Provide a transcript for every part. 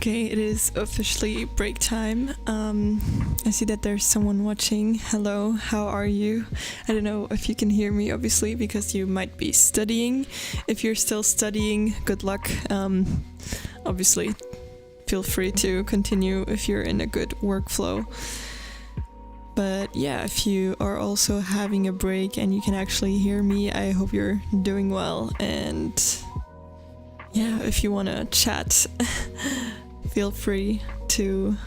Okay, it is officially break time. I see that there's someone watching. Hello, how are you? I don't know if you can hear me, obviously, because you might be studying. If you're still studying, good luck. Obviously, feel free to continue if you're in a good workflow. But yeah, if you are also having a break and you can actually hear me, I hope you're doing well. And yeah, if you want to chat, feel free to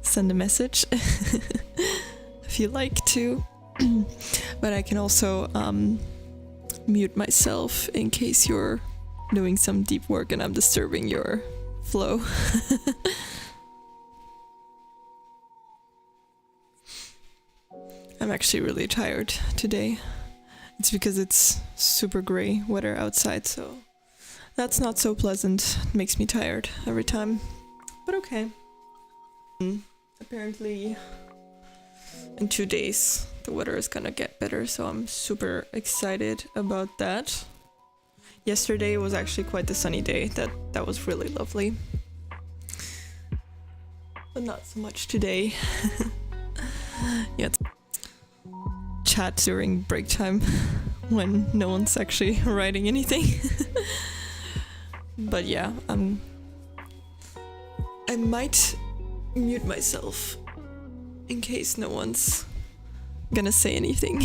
send a message if you like to. But I can also mute myself in case you're doing some deep work and I'm disturbing your flow. I'm actually really tired today. It's because it's super gray weather outside, so that's not so pleasant. It makes me tired every time. But okay. Apparently in 2 days the weather is gonna get better, so I'm super excited about that. Yesterday was actually quite a sunny day. That was really lovely. But not so much today. Yeah, chat during break time when no one's actually writing anything. But yeah, I might mute myself in case no one's gonna say anything.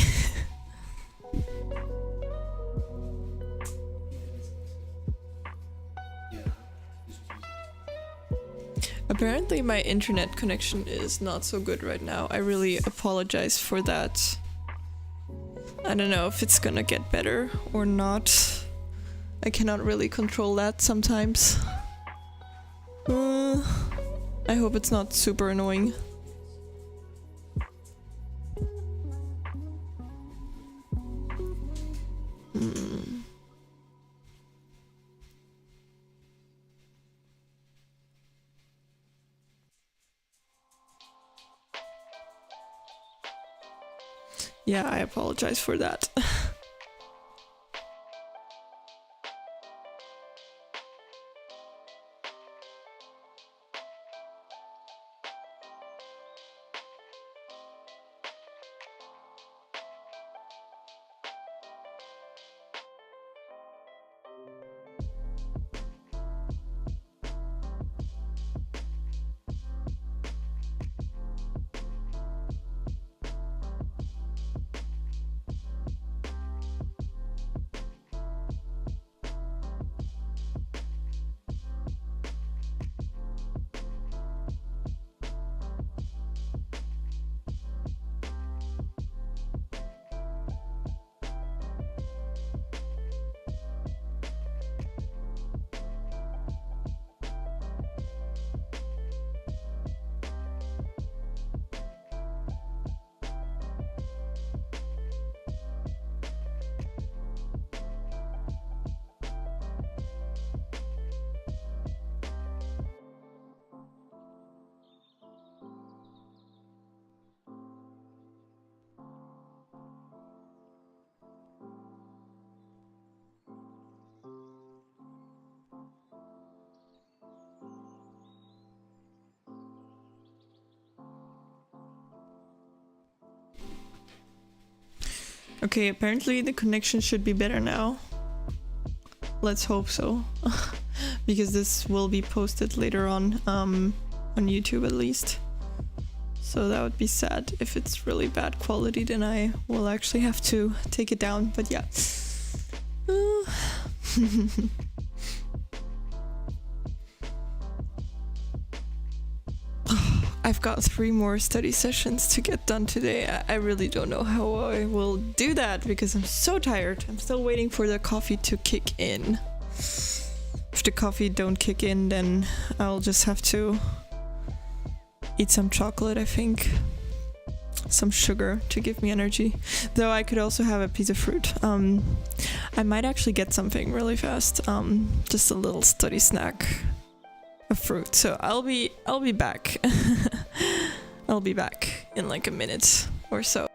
Apparently my internet connection is not so good right now. I really apologize for that. I don't know if it's gonna get better or not. I cannot really control that sometimes. I hope it's not super annoying. Yeah, I apologize for that. Okay, apparently the connection should be better now. Let's hope so. Because this will be posted later on YouTube at least. So that would be sad. If it's really bad quality, then I will actually have to take it down, but yeah. I've got 3 more study sessions to get done today. I really don't know how I will do that because I'm so tired. I'm still waiting for the coffee to kick in. If the coffee don't kick in, then I'll just have to eat some chocolate, I think. Some sugar to give me energy. Though I could also have a piece of fruit. I might actually get something really fast. Just a little study snack. A fruit. So I'll be back. I'll be back in like a minute or so.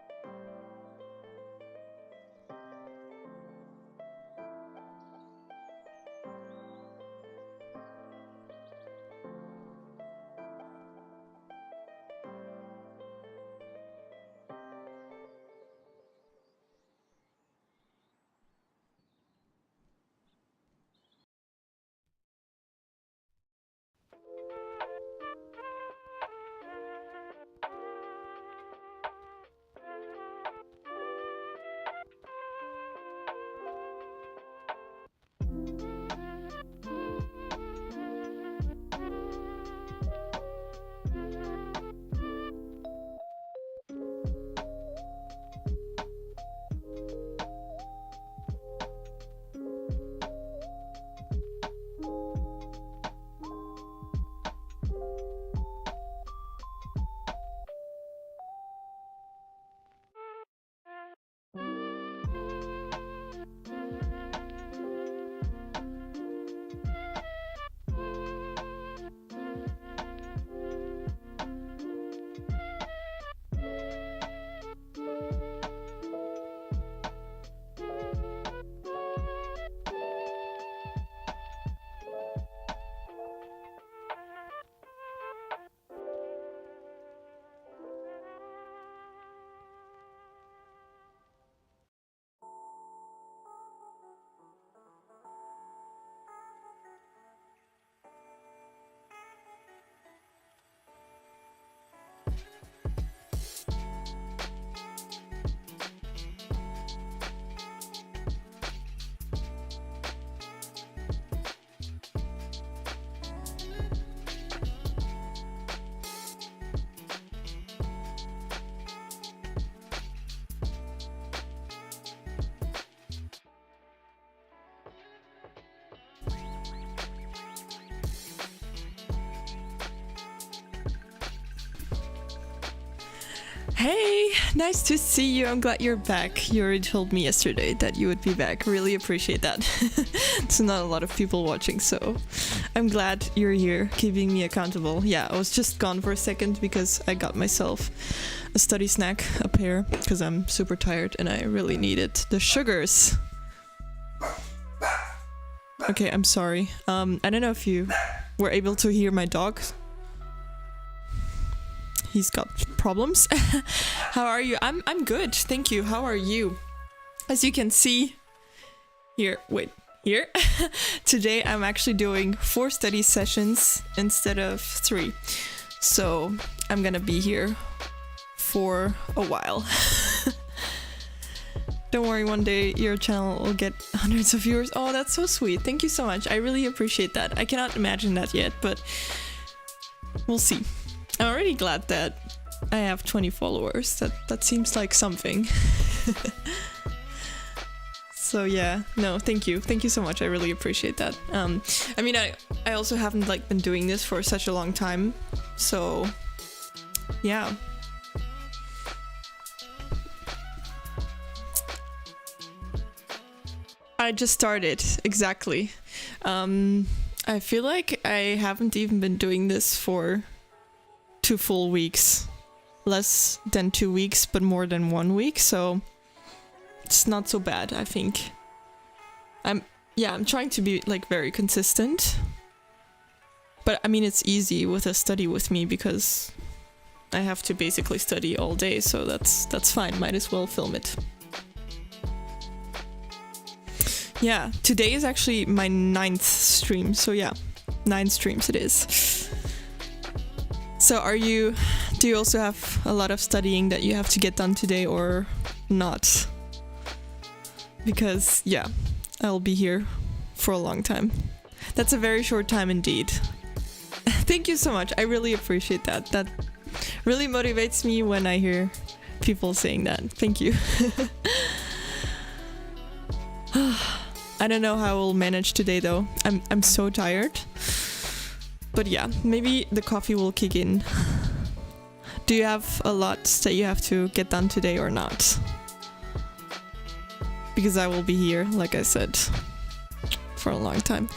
Hey, nice to see you. I'm glad you're back. You already told me yesterday that you would be back. Really appreciate that. There's not a lot of people watching, so I'm glad you're here, keeping me accountable. Yeah, I was just gone for a second because I got myself a study snack up here because I'm super tired and I really needed the sugars. Okay, I'm sorry. I don't know if you were able to hear my dog. He's got problems. How are you? I'm good, thank you. How are you? As you can see here, today I'm actually doing 4 study sessions instead of 3. So I'm gonna be here for a while. Don't worry, one day your channel will get hundreds of viewers. Oh, that's so sweet. Thank you so much. I really appreciate that. I cannot imagine that yet, but we'll see. I'm already glad that I have 20 followers. That seems like something. So yeah, no, thank you. Thank you so much. I really appreciate that. I mean, I also haven't been doing this for such a long time. So yeah. I just started, exactly. I feel like I haven't even been doing this for 2 full weeks. Less than 2 weeks, but more than 1 week, so it's not so bad, I think. I'm trying to be very consistent. But I mean, it's easy with a study with me because I have to basically study all day, so that's fine. Might as well film it. Yeah, today is actually my 9th stream, so yeah, 9 streams it is. So do you also have a lot of studying that you have to get done today or not? Because yeah, I'll be here for a long time. That's a very short time indeed. Thank you so much, I really appreciate that. That really motivates me when I hear people saying that. Thank you. I don't know how I'll manage today though. I'm so tired. But yeah, maybe the coffee will kick in. Do you have a lot that you have to get done today or not? Because I will be here, like I said, for a long time.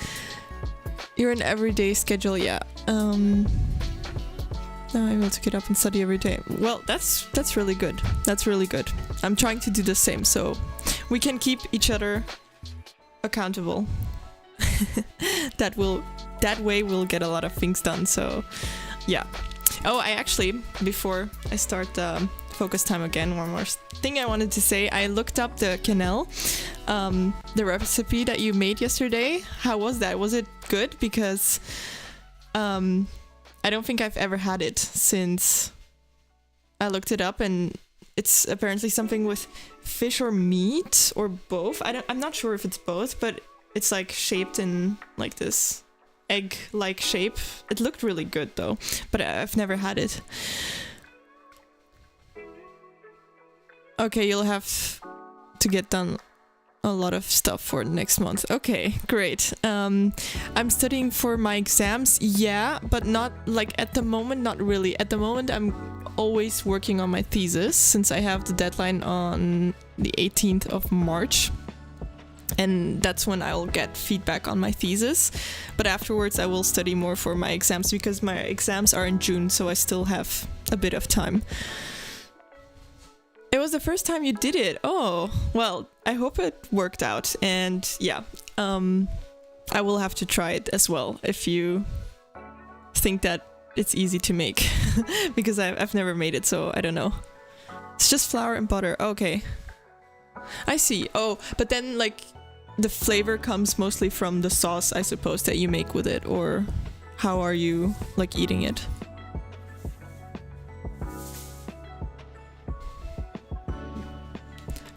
You're an everyday schedule, yeah. Now I'm able to get up and study every day. Well, that's really good. That's really good. I'm trying to do the same, so we can keep each other accountable. That way we'll get a lot of things done, so yeah. Oh, I actually, before I start focus time again, one more thing I wanted to say. I looked up the quenelle, the recipe that you made yesterday. How was that? Was it good? Because I don't think I've ever had it since I looked it up, and it's apparently something with fish or meat or both. I'm not sure if it's both, but it's shaped in this egg-like shape. It looked really good though, but I've never had it. Okay, you'll have to get done a lot of stuff for next month. Okay, great. I'm studying for my exams, yeah, but not at the moment, not really. At the moment, I'm always working on my thesis since I have the deadline on the 18th of March. And that's when I'll get feedback on my thesis. But afterwards I will study more for my exams because my exams are in June, so I still have a bit of time. It was the first time you did it. Oh, well, I hope it worked out. And yeah, I will have to try it as well if you think that it's easy to make. Because I've never made it, so I don't know. It's just flour and butter. Okay. I see. Oh, but then the flavor comes mostly from the sauce, I suppose, that you make with it, or how are you eating it?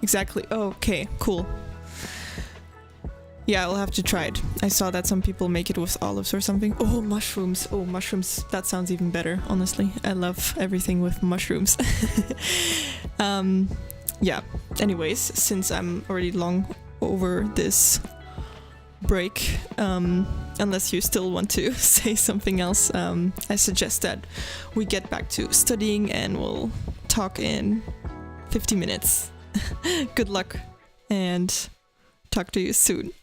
Exactly. Oh, okay, cool. Yeah, I'll have to try it. I saw that some people make it with olives or something. Oh, mushrooms. Oh, mushrooms. That sounds even better, honestly. I love everything with mushrooms. Yeah. Anyways, since I'm already long over this break. Unless you still want to say something else, I suggest that we get back to studying and we'll talk in 50 minutes. Good luck and talk to you soon.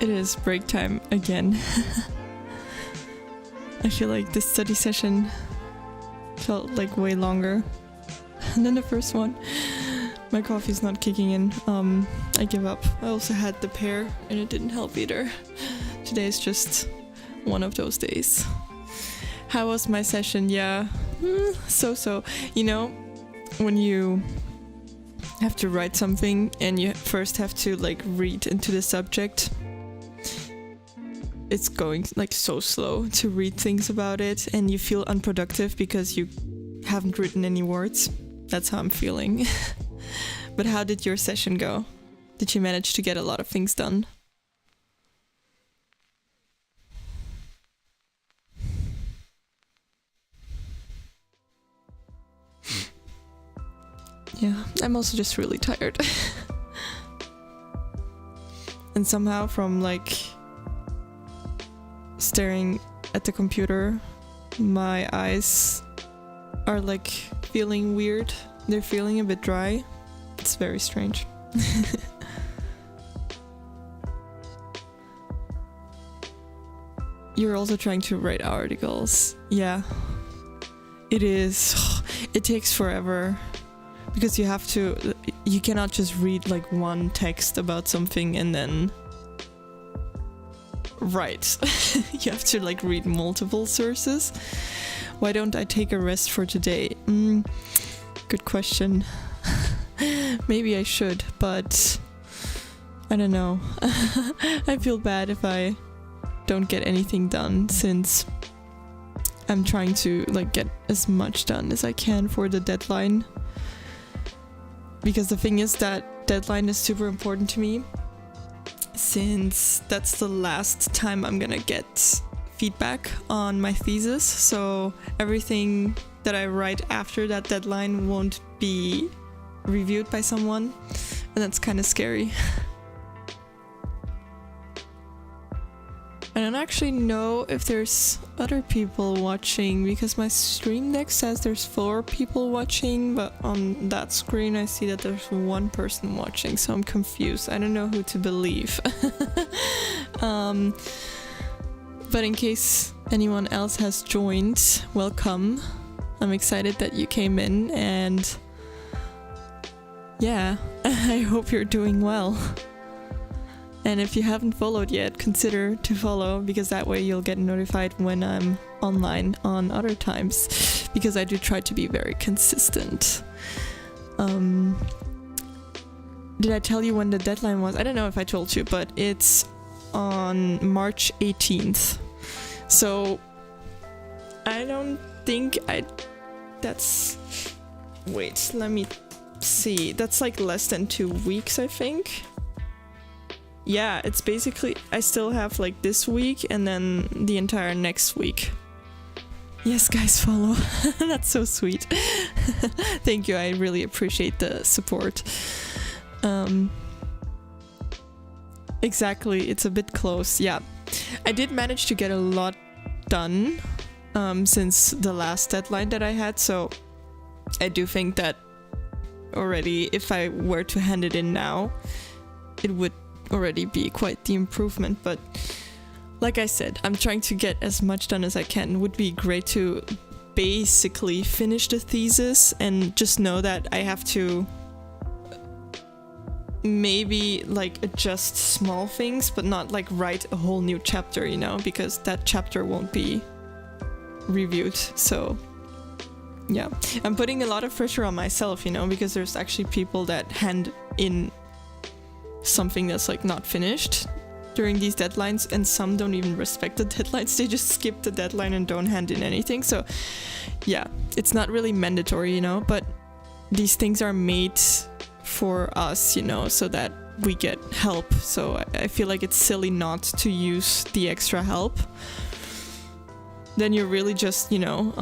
It is break time again. I feel like this study session felt like way longer than the first one. My coffee's not kicking in. I give up. I also had the pear and it didn't help either. Today is just one of those days. How was my session? Yeah, so. You know, when you have to write something and you first have to like read into the subject, it's going like so slow to read things about it and you feel unproductive because you haven't written any words. That's how I'm feeling. But how did your session go? Did you manage to get a lot of things done? Yeah, I'm also just really tired. And somehow from like staring at the computer, my eyes are like feeling weird. They're feeling a bit dry. It's very strange. You're also trying to write articles. Yeah, it is. It takes forever. Because you cannot just read like one text about something and then write. You have to like read multiple sources. Why don't I take a rest for today? Good question. Maybe I should, but I don't know. I feel bad if I don't get anything done since I'm trying to like get as much done as I can for the deadline. Because the thing is that deadline is super important to me since that's the last time I'm gonna get feedback on my thesis. So everything that I write after that deadline won't be reviewed by someone, and that's kind of scary. I don't actually know if there's other people watching because my stream deck says there's 4 people watching, but on that screen I see that there's 1 person watching, so I'm confused. I don't know who to believe. But in case anyone else has joined, welcome. I'm excited that you came in, and yeah, I hope you're doing well. And if you haven't followed yet, consider to follow, because that way you'll get notified when I'm online on other times, because I do try to be very consistent. Did I tell you when the deadline was? I don't know if I told you, but it's on March 18th. So I don't think wait, let me see. That's like less than 2 weeks, I think. Yeah, it's basically, I still have like this week and then the entire next week. Yes, guys, follow. That's so sweet. Thank you, I really appreciate the support. Exactly, it's a bit close, yeah. I did manage to get a lot done since the last deadline that I had, so I do think that already, if I were to hand it in now, it would already be quite the improvement. But like I said, I'm trying to get as much done as I can. It would be great to basically finish the thesis and just know that I have to maybe like adjust small things, but not like write a whole new chapter, you know, because that chapter won't be reviewed. So yeah, I'm putting a lot of pressure on myself, you know, because there's actually people that hand in something that's like not finished during these deadlines, and some don't even respect the deadlines. They just skip the deadline and don't hand in anything. So yeah, it's not really mandatory, you know, but these things are made for us, you know, so that we get help. So I feel like it's silly not to use the extra help. Then you're really just, you know,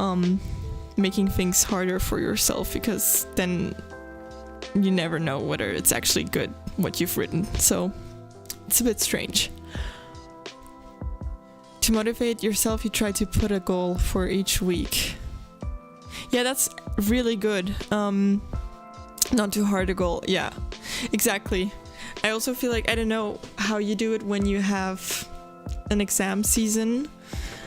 making things harder for yourself, because then you never know whether it's actually good what you've written. So it's a bit strange. To motivate yourself, you try to put a goal for each week. Yeah, that's really good. Not too hard a goal. Yeah, exactly. I also feel like, I don't know how you do it when you have an exam season,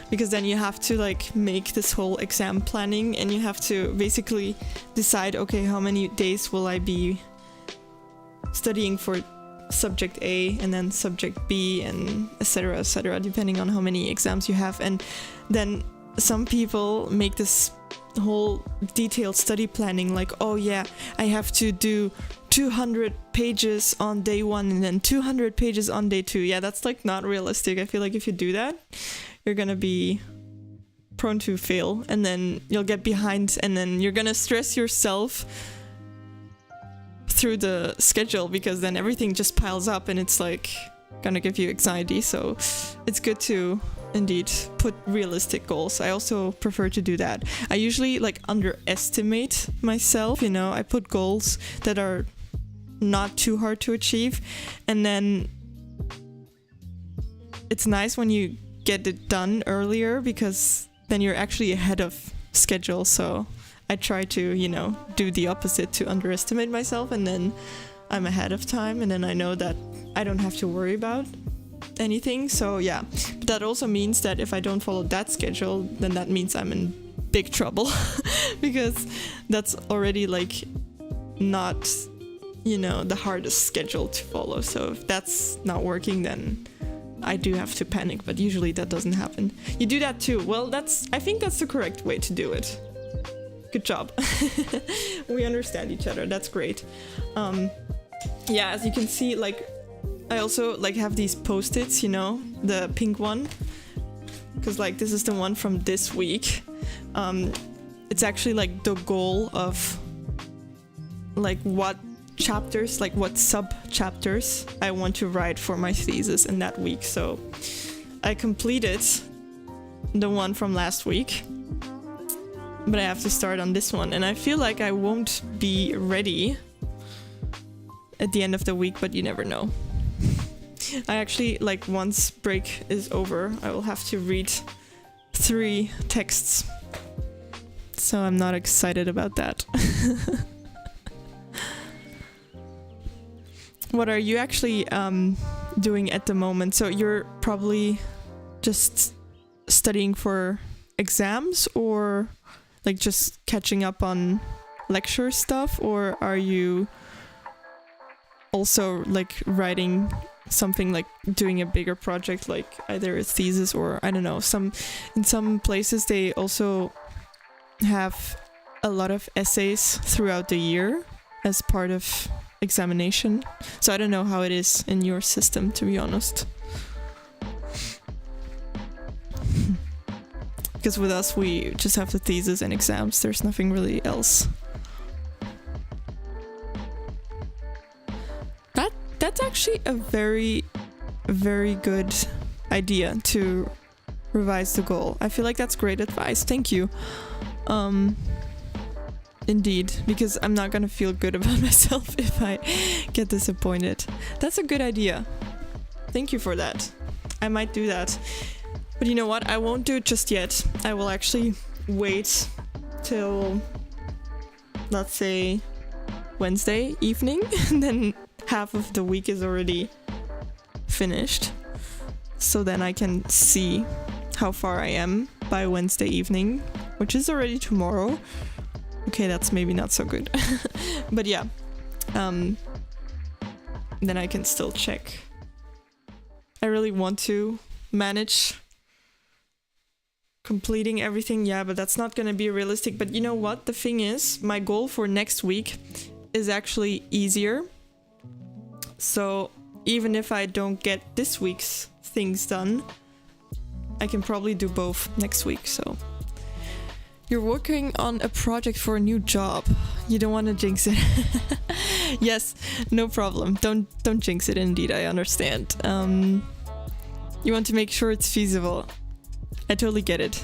because then you have to like make this whole exam planning, and you have to basically decide, okay, how many days will I be studying for subject A and then subject B, and etc., depending on how many exams you have. And then some people make this whole detailed study planning, like, oh yeah, I have to do 200 pages on day 1 and then 200 pages on day 2. Yeah, that's like not realistic. I feel like if you do that, you're gonna be prone to fail, and then you'll get behind, and then you're gonna stress yourself through the schedule, because then everything just piles up and it's like gonna give you anxiety. So it's good to indeed put realistic goals. I also prefer to do that. I usually like underestimate myself, you know. I put goals that are not too hard to achieve, and then it's nice when you get it done earlier, because then you're actually ahead of schedule. So I try to, you know, do the opposite, to underestimate myself, and then I'm ahead of time, and then I know that I don't have to worry about anything. So yeah, but that also means that if I don't follow that schedule, then that means I'm in big trouble because that's already like not, you know, the hardest schedule to follow. So if that's not working, then I do have to panic, but usually that doesn't happen. You do that too. Well, I think that's the correct way to do it. Good job. We understand each other. That's great. Yeah, as you can see, like, I also like have these post-its, you know, the pink one, because like this is the one from this week. It's actually like the goal of like what chapters, like what sub-chapters I want to write for my thesis in that week. So I completed the one from last week, but I have to start on this one, and I feel like I won't be ready at the end of the week, but you never know. I actually, like, once break is over, I will have to read 3 texts, so I'm not excited about that. What are you actually doing at the moment? So you're probably just studying for exams, or like just catching up on lecture stuff, or are you also like writing something, like doing a bigger project, like either a thesis or I don't know, in some places they also have a lot of essays throughout the year as part of examination. So I don't know how it is in your system, to be honest. Because with us we just have the thesis and exams, there's nothing really else. That's actually a very, very good idea to revise the goal. I feel like that's great advice. Thank you. Indeed, because I'm not gonna feel good about myself if I get disappointed. That's a good idea. Thank you for that. I might do that. But you know what? I won't do it just yet. I will actually wait till, let's say, Wednesday evening, and then half of the week is already finished. So then I can see how far I am by Wednesday evening, which is already tomorrow. Okay, that's maybe not so good. But yeah, then I can still check. I really want to manage completing everything, yeah, but that's not gonna be realistic. But you know what? The thing is, my goal for next week is actually easier. So even if I don't get this week's things done, I can probably do both next week. So you're working on a project for a new job. You don't want to jinx it. Yes, no problem. Don't jinx it. Indeed, I understand. You want to make sure it's feasible. I totally get it.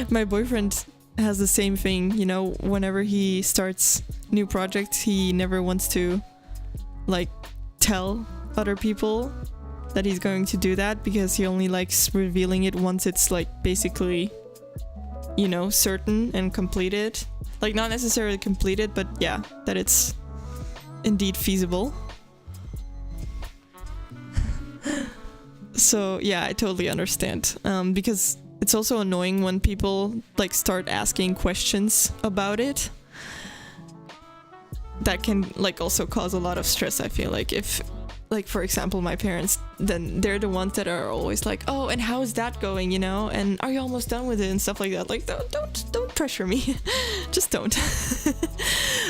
My boyfriend has the same thing, you know, whenever he starts new projects, he never wants to like tell other people that he's going to do that, because he only likes revealing it once it's like basically, you know, certain and completed. Like not necessarily completed, but yeah, that it's indeed feasible. So yeah, I totally understand. Because it's also annoying when people like start asking questions about it. That can like also cause a lot of stress, I feel like. If like, for example, my parents, then they're the ones that are always like, oh, and how is that going, you know, and are you almost done with it and stuff like that. Like, don't pressure me. Just don't.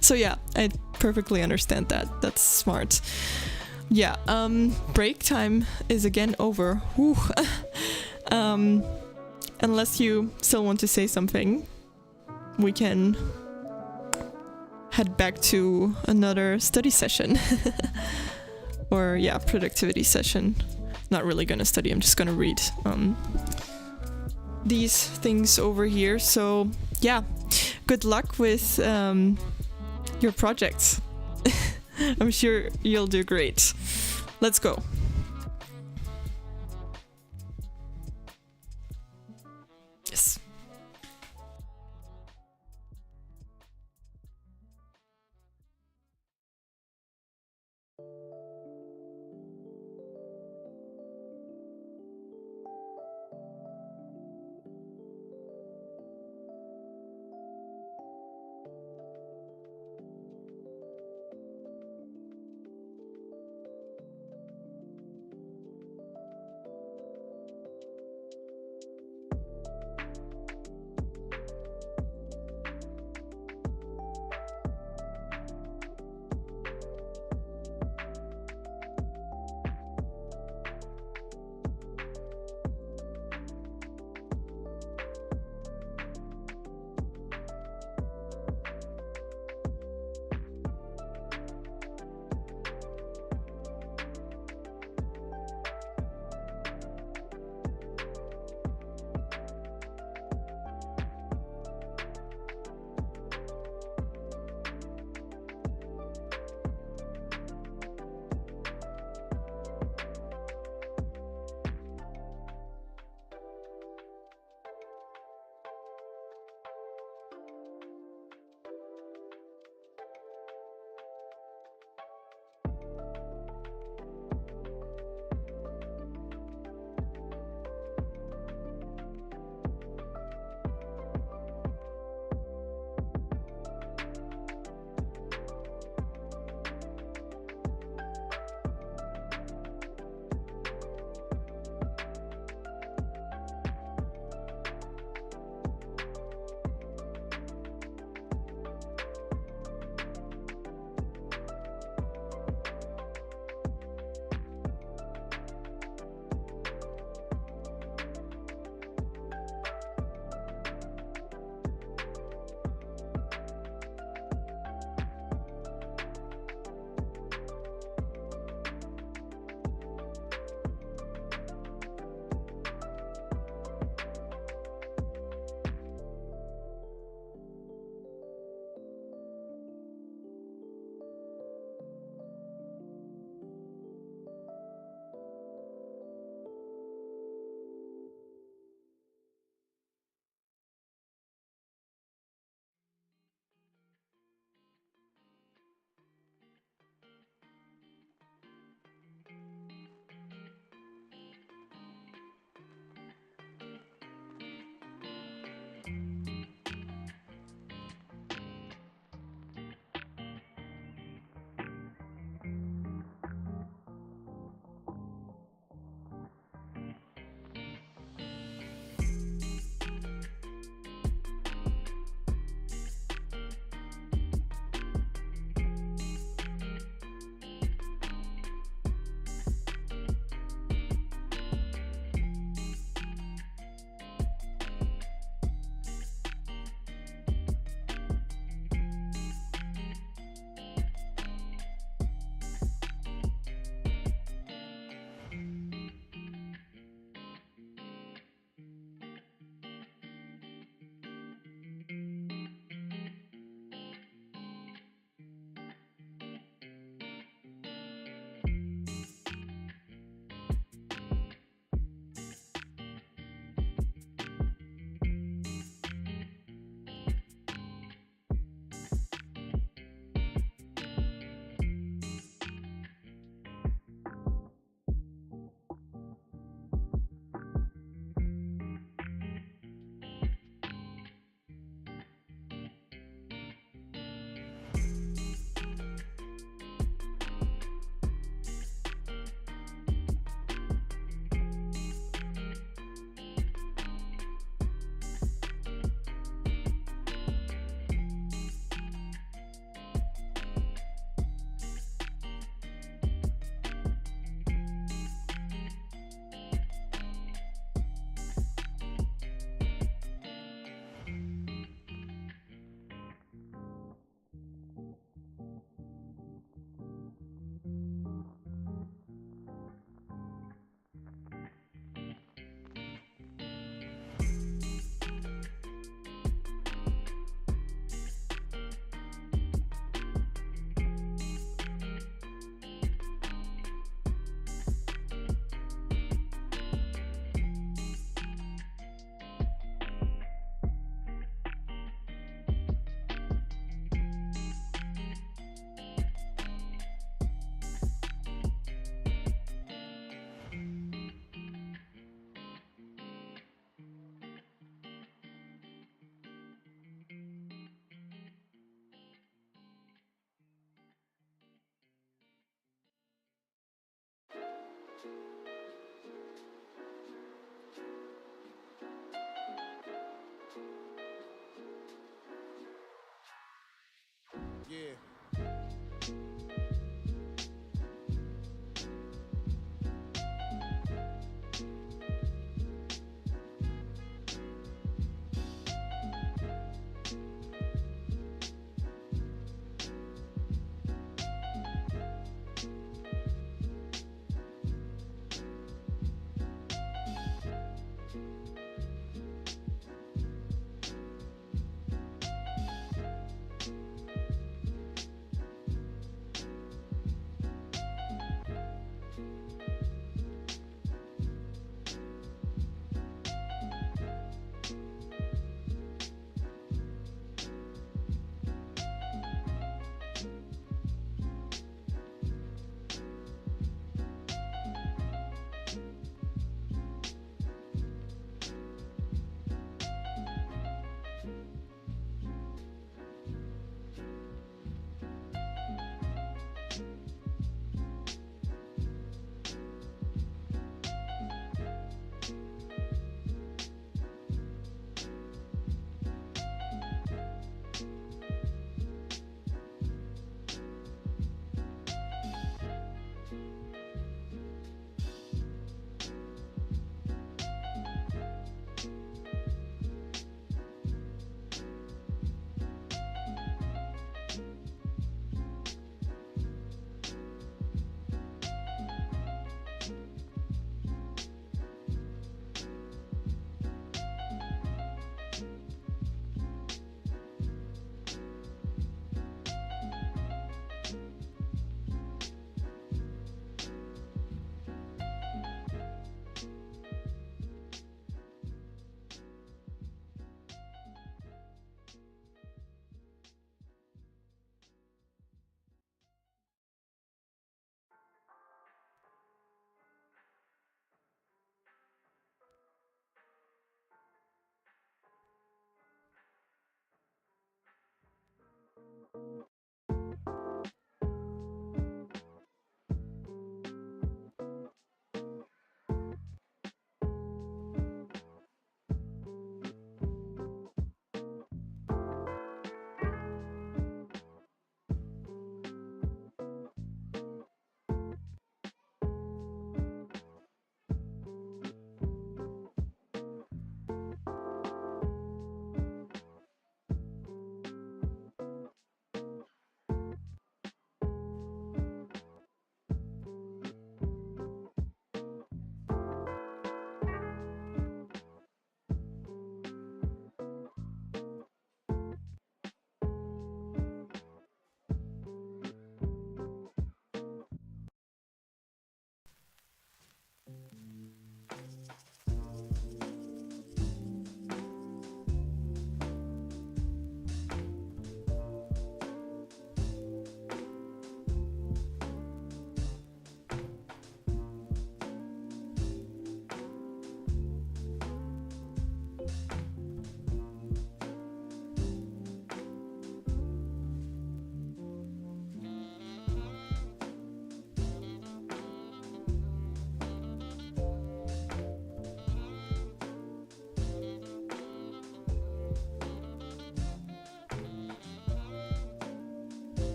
So yeah, I perfectly understand that. That's smart. Yeah, break time is again over. Whew. Unless you still want to say something, we can head back to another study session. Or yeah, productivity session. Not really gonna study, I'm just gonna read these things over here. So yeah, good luck with your projects. I'm sure you'll do great. Let's go. Yes.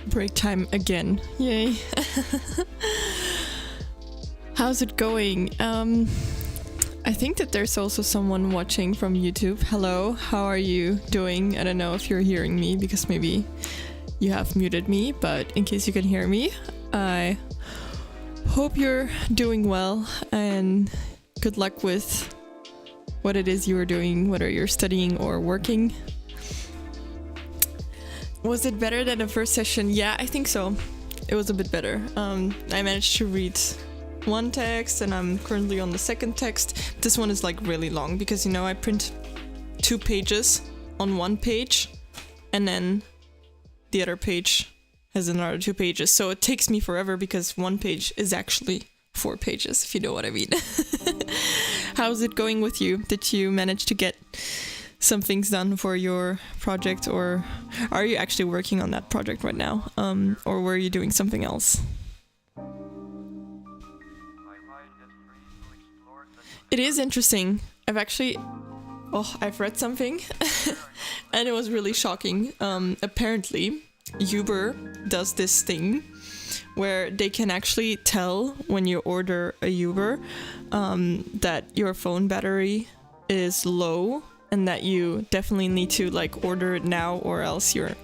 Break time again. Yay. How's it going? I think that there's also someone watching from YouTube. Hello, how are you doing? I don't know if you're hearing me because maybe you have muted me, but in case you can hear me, I hope you're doing well and good luck with what it is you are doing, whether you're studying or working. Was it better than the first session? Yeah, I think so. It was a bit better. I managed to read one text and I'm currently on the second text. This one is like really long because, you know, I print 2 pages on one page and then the other page has another 2 pages. So it takes me forever because one page is actually 4 pages, if you know what I mean. How's it going with you? Did you manage to get some things done for your project, or are you actually working on that project right now? Or were you doing something else? It is interesting. I've read something and it was really shocking. Apparently, Uber does this thing where they can actually tell when you order a Uber that your phone battery is low and that you definitely need to like order it now, or else you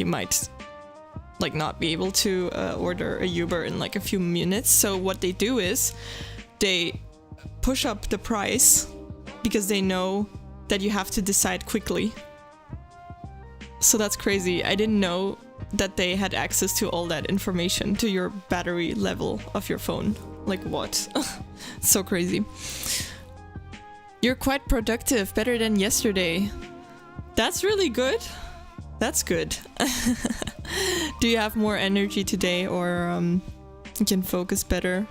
might like not be able to order a Uber in like a few minutes. So what they do is they push up the price because they know that you have to decide quickly. So that's crazy. I didn't know that they had access to all that information, to your battery level of your phone. Like what? So crazy. You're quite productive, better than yesterday. That's really good. That's good. Do you have more energy today, or you can focus better?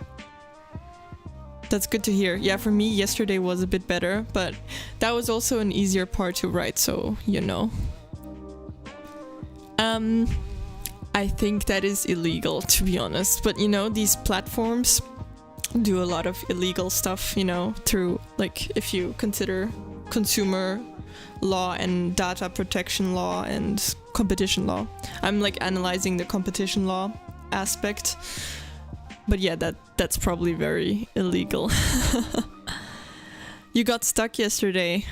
That's good to hear. Yeah, for me, yesterday was a bit better, but that was also an easier part to write, so you know. I think that is illegal, to be honest. But you know, these platforms do a lot of illegal stuff, you know, through, like, if you consider consumer law and data protection law and competition law. I'm like analyzing the competition law aspect. But yeah, that's probably very illegal. You got stuck yesterday.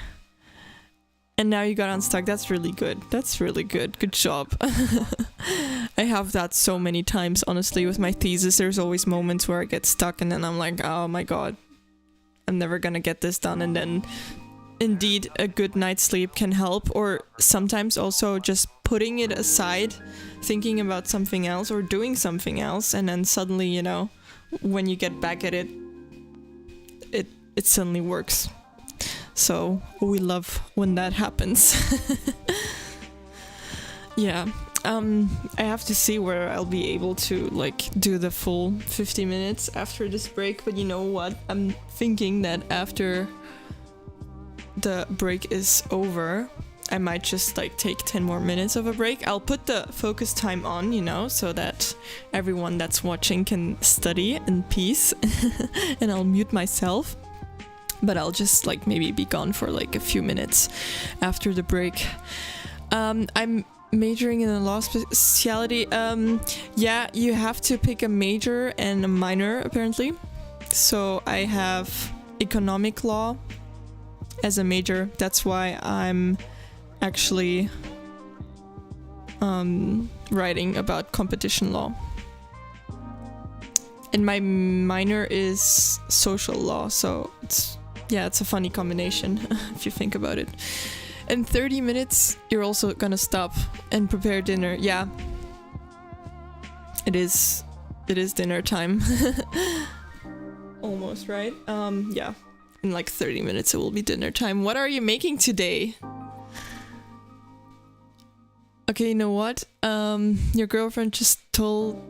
And now you got unstuck. That's really good. That's really good. Good job. I have that so many times, honestly, with my thesis. There's always moments where I get stuck and then I'm like, oh my god, I'm never gonna get this done. And then indeed a good night's sleep can help, or sometimes also just putting it aside, thinking about something else or doing something else, and then suddenly, you know, when you get back at it, it suddenly works. So we love when that happens. Yeah. I have to see where I'll be able to like do the full 50 minutes after this break, but you know what? I'm thinking that after the break is over, I might just like take 10 more minutes of a break. I'll put the focus time on, you know, so that everyone that's watching can study in peace. And I'll mute myself. But I'll just like maybe be gone for like a few minutes after the break. I'm majoring in a law specialty. Yeah, you have to pick a major and a minor apparently. So I have economic law as a major. That's why I'm actually writing about competition law. And my minor is social law, so it's a funny combination if you think about it. In 30 minutes, you're also gonna stop and prepare dinner. Yeah, it is dinner time. Almost, right? Yeah, in like 30 minutes it will be dinner time. What are you making today? Okay, you know what? Your girlfriend just told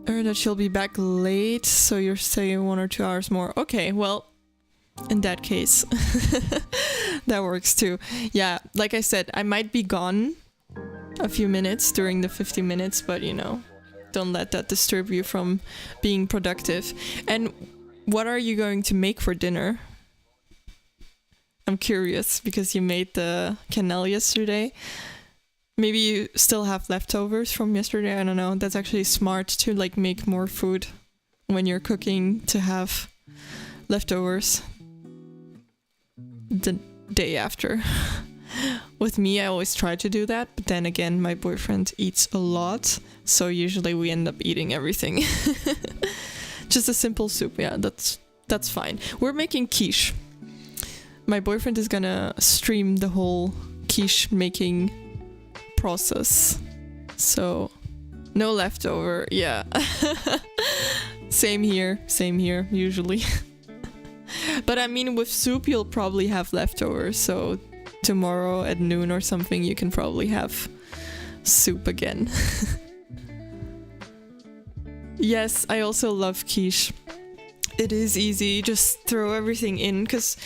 her that she'll be back late, so you're staying 1 or 2 hours more. Okay, well, in that case, that works too. Yeah, like I said, I might be gone a few minutes during the 50 minutes, but you know, don't let that disturb you from being productive. And what are you going to make for dinner? I'm curious because you made the quenelle yesterday. Maybe you still have leftovers from yesterday. I don't know. That's actually smart to like make more food when you're cooking, to have leftovers the day after. With me, I always try to do that, but then again, my boyfriend eats a lot, so usually we end up eating everything. Just a simple soup, yeah, that's fine. We're making quiche. My boyfriend is gonna stream the whole quiche making process, so no leftover. Yeah. Same here usually. But I mean, with soup you'll probably have leftovers, so tomorrow at noon or something you can probably have soup again. Yes, I also love quiche. It is easy, just throw everything in, because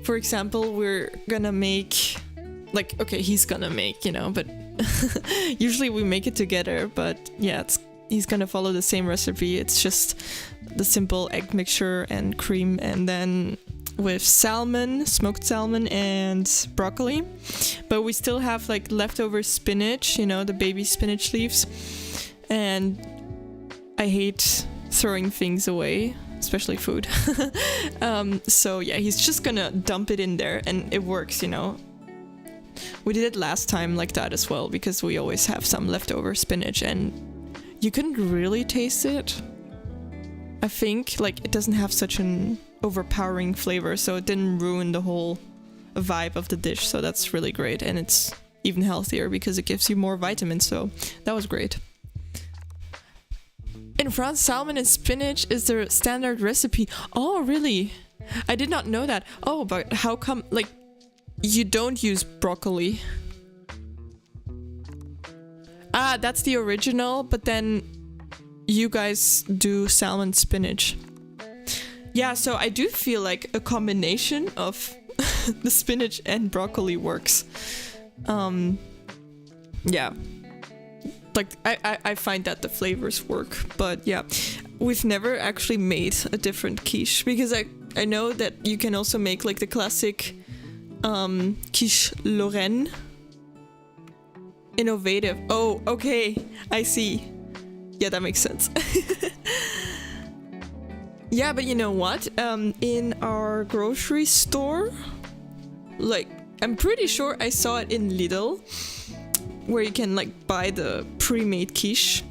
for example we're gonna make, like, okay, he's gonna make, you know, but usually we make it together, but yeah, he's gonna follow the same recipe. It's just the simple egg mixture and cream, and then with salmon, smoked salmon and broccoli. But we still have like leftover spinach, you know, the baby spinach leaves, and I hate throwing things away, especially food. So yeah, he's just gonna dump it in there, and it works, you know. We did it last time like that as well, because we always have some leftover spinach, and you couldn't really taste it. I think like it doesn't have such an overpowering flavor, so it didn't ruin the whole vibe of the dish, so that's really great. And it's even healthier because it gives you more vitamins, so that was great. In France, salmon and spinach is their standard recipe. Oh, really? I did not know that. Oh, but how come, like, you don't use broccoli? Ah, that's the original, but then you guys do salmon spinach. Yeah, so I do feel like a combination of the spinach and broccoli works. Yeah. Like, I find that the flavors work, but yeah. We've never actually made a different quiche, because I know that you can also make like the classic quiche Lorraine. Innovative. Oh, okay. I see. Yeah, that makes sense. Yeah, but you know what? In our grocery store, like, I'm pretty sure I saw it in Lidl, where you can like buy the pre-made quiche.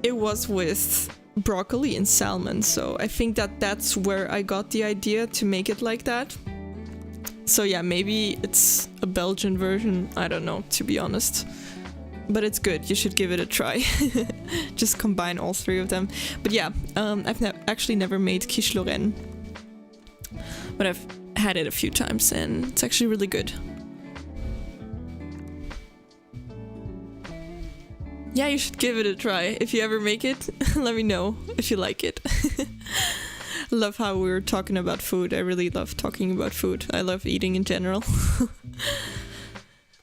It was with broccoli and salmon, so I think that's where I got the idea to make it like that. So yeah, maybe it's a Belgian version, I don't know, to be honest. But it's good, you should give it a try. Just combine all three of them. But yeah, I've actually never made quiche Lorraine. But I've had it a few times and it's actually really good. Yeah, you should give it a try. If you ever make it, let me know if you like it. Love how we were talking about food. I really love talking about food. I love eating in general.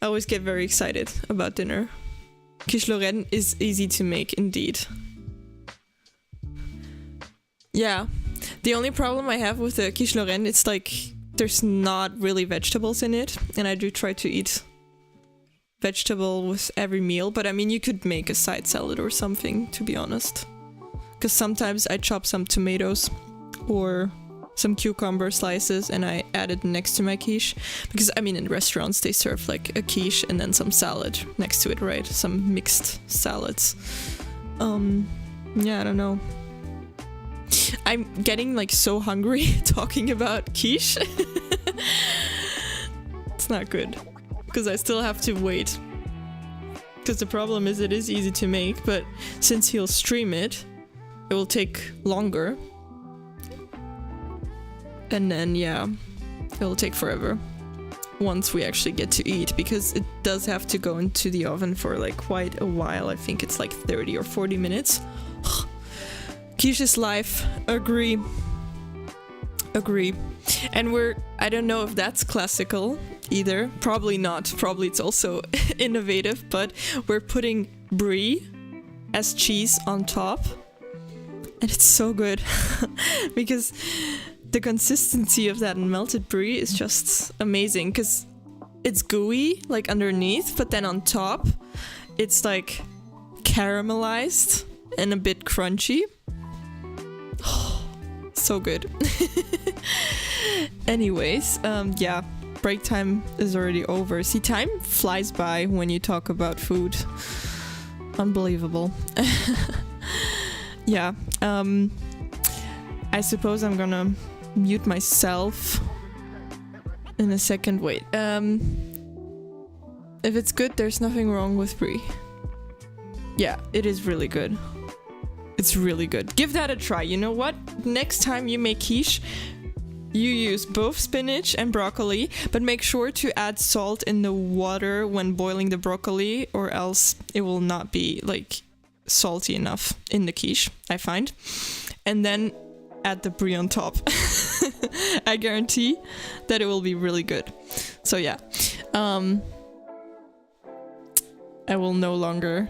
I always get very excited about dinner. Quiche Lorraine is easy to make indeed. Yeah, the only problem I have with the quiche Lorraine, it's like there's not really vegetables in it, and I do try to eat vegetable with every meal, but I mean, you could make a side salad or something, to be honest. Because sometimes I chop some tomatoes or some cucumber slices and I add it next to my quiche. Because I mean, in restaurants they serve like a quiche and then some salad next to it, right? Some mixed salads. Yeah, I don't know. I'm getting like so hungry talking about quiche. It's not good. Because I still have to wait. Because the problem is it is easy to make, but since he'll stream it, it will take longer. And then, yeah, it will take forever once we actually get to eat, because it does have to go into the oven for like quite a while. I think it's like 30 or 40 minutes. Quiche is life. Agree. And I don't know if that's classical either. Probably not. Probably it's also innovative, but we're putting brie as cheese on top. And it's so good because the consistency of that melted brie is just amazing, because it's gooey, like underneath, but then on top, it's like caramelized and a bit crunchy. So good. Anyways, yeah, break time is already over. See, time flies by when you talk about food. Unbelievable. Yeah, I suppose I'm gonna mute myself in a second. Wait, if it's good, there's nothing wrong with brie. Yeah, it is really good. It's really good. Give that a try. You know what? Next time you make quiche, you use both spinach and broccoli, but make sure to add salt in the water when boiling the broccoli, or else it will not be like salty enough in the quiche, I find. And then add the brie on top. I guarantee that it will be really good. So yeah, I will no longer.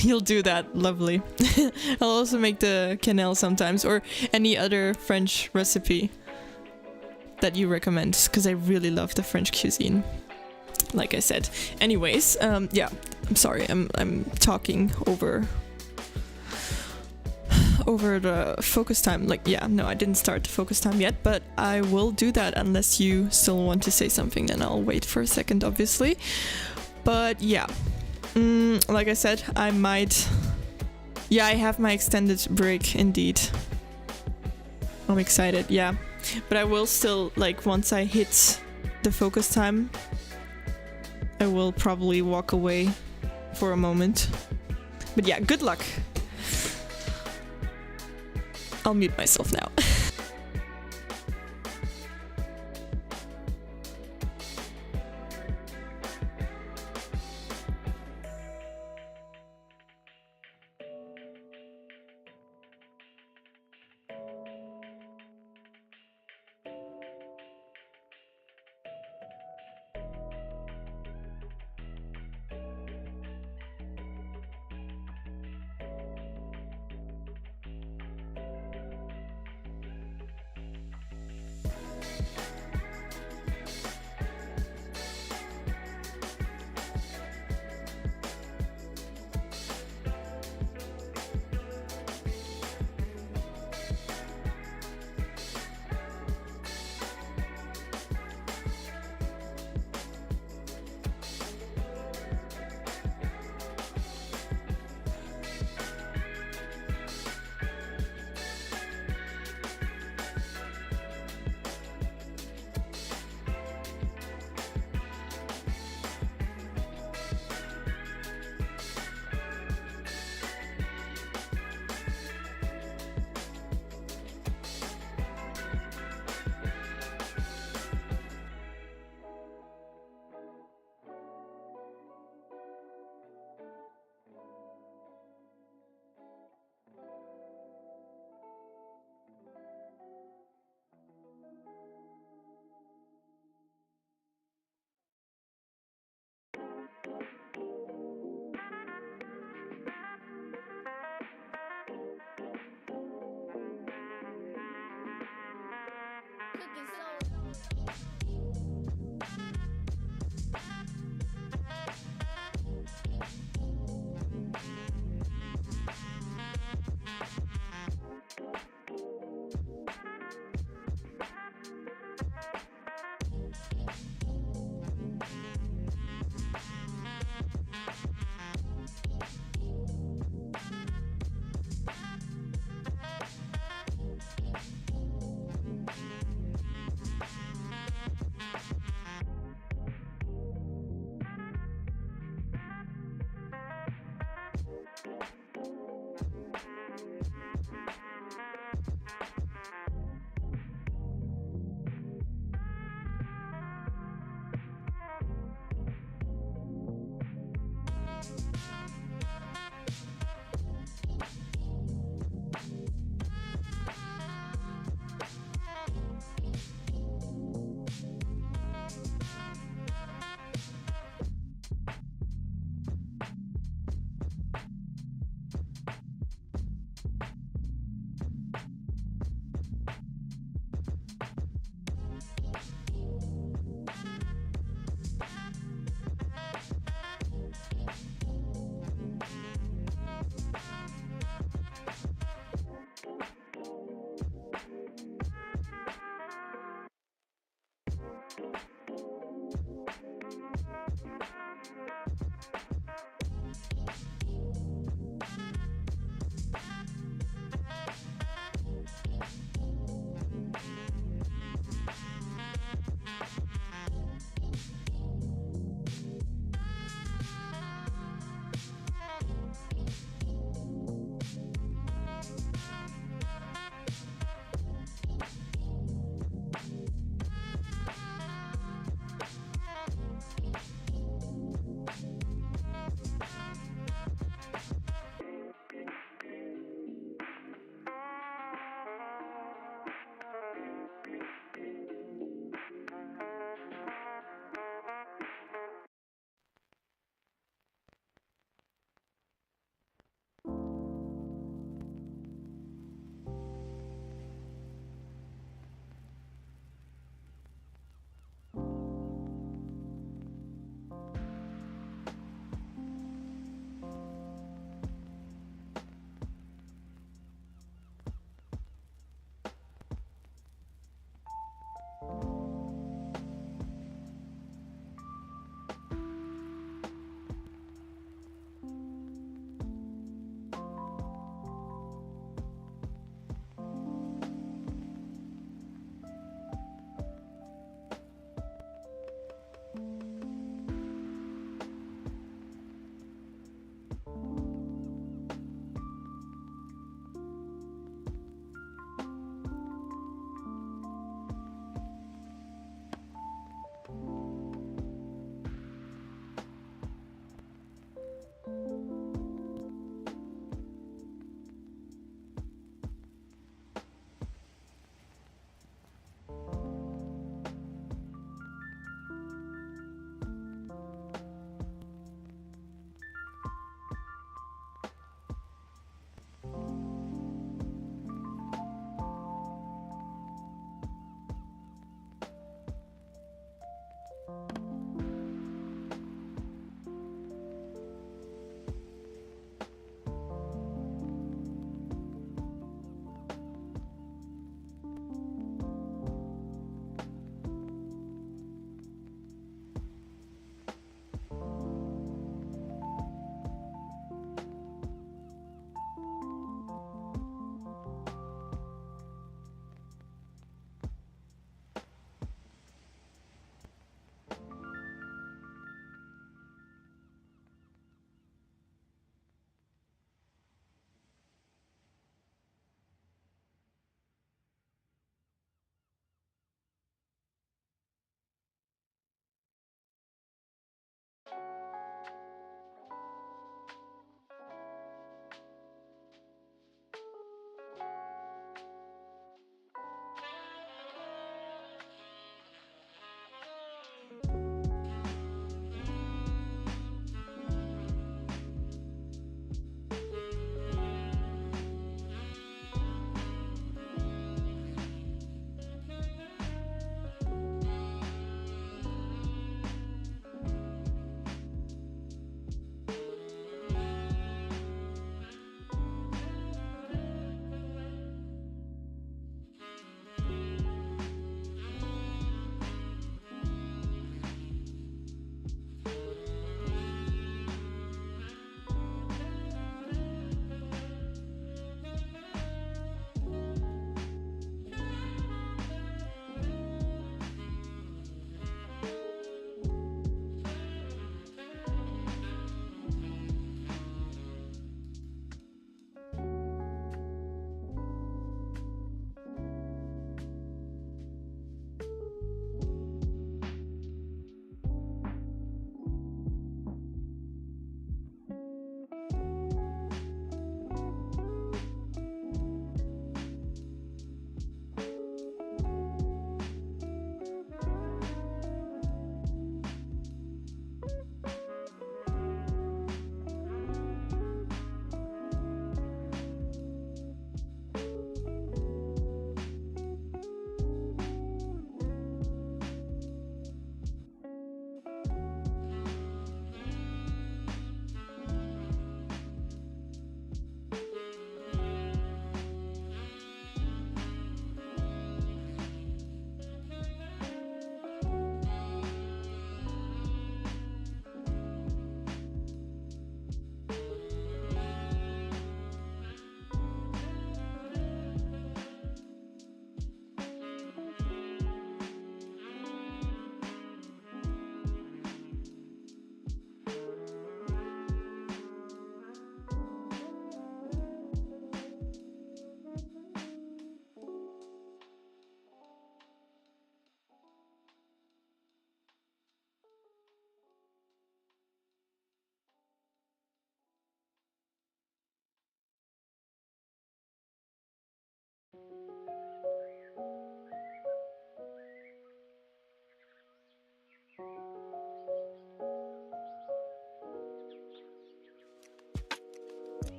You'll do that, lovely. I'll also make the quenelle sometimes, or any other French recipe that you recommend, because I really love the French cuisine, like I said. Anyways, yeah, I'm sorry, I'm talking over the focus time. Like, yeah, no, I didn't start the focus time yet, but I will do that unless you still want to say something, then I'll wait for a second, obviously. But yeah. Like I said, I might... Yeah, I have my extended break, indeed. I'm excited, yeah. But I will still, like, once I hit the focus time, I will probably walk away for a moment. But yeah, good luck. I'll mute myself now.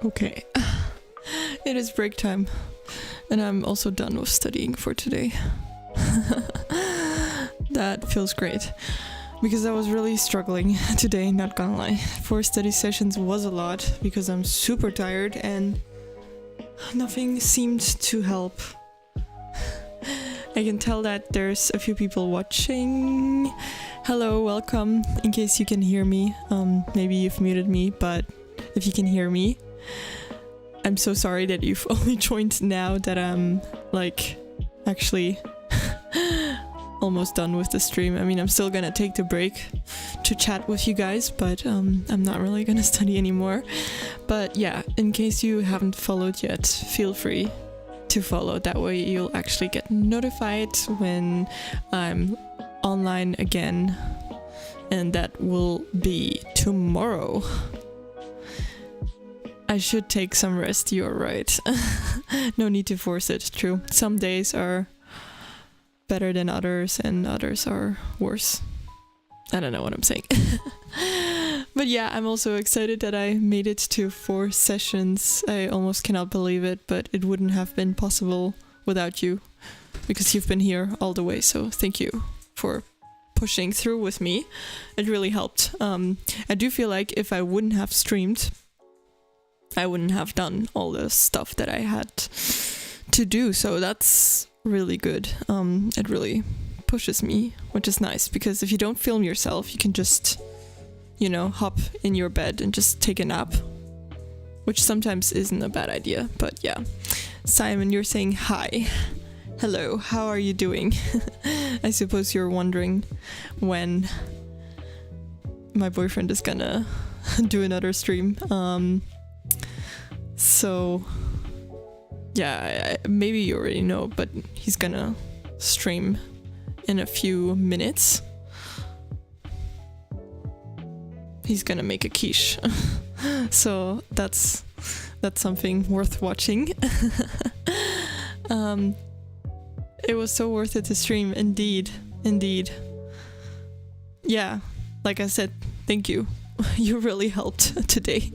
Okay. It is break time. And I'm also done with studying for today. That feels great. Because I was really struggling today, not gonna lie. 4 study sessions was a lot because I'm super tired and nothing seemed to help. I can tell that there's a few people watching. Hello, welcome. In case you can hear me, maybe you've muted me, but if you can hear me, I'm so sorry that you've only joined now that I'm like actually almost done with the stream. I mean, I'm still gonna take the break to chat with you guys, but I'm not really gonna study anymore. But yeah, in case you haven't followed yet, feel free to follow. That way you'll actually get notified when I'm online again, and that will be tomorrow. I should take some rest, you're right. No need to force it, true. Some days are better than others and others are worse. I don't know what I'm saying. But yeah, I'm also excited that I made it to 4 sessions. I almost cannot believe it, but it wouldn't have been possible without you because you've been here all the way. So thank you for pushing through with me. It really helped. I do feel like if I wouldn't have streamed, I wouldn't have done all the stuff that I had to do. So that's really good. It really pushes me, which is nice because if you don't film yourself, you can just, you know, hop in your bed and just take a nap, which sometimes isn't a bad idea. But yeah, Simon, you're saying hi. Hello, how are you doing? I suppose you're wondering when my boyfriend is gonna do another stream. So yeah, maybe you already know, but he's gonna stream in a few minutes. He's gonna make a quiche. So that's something worth watching. It was so worth it to stream, indeed. Yeah, like I said, thank you. You really helped today.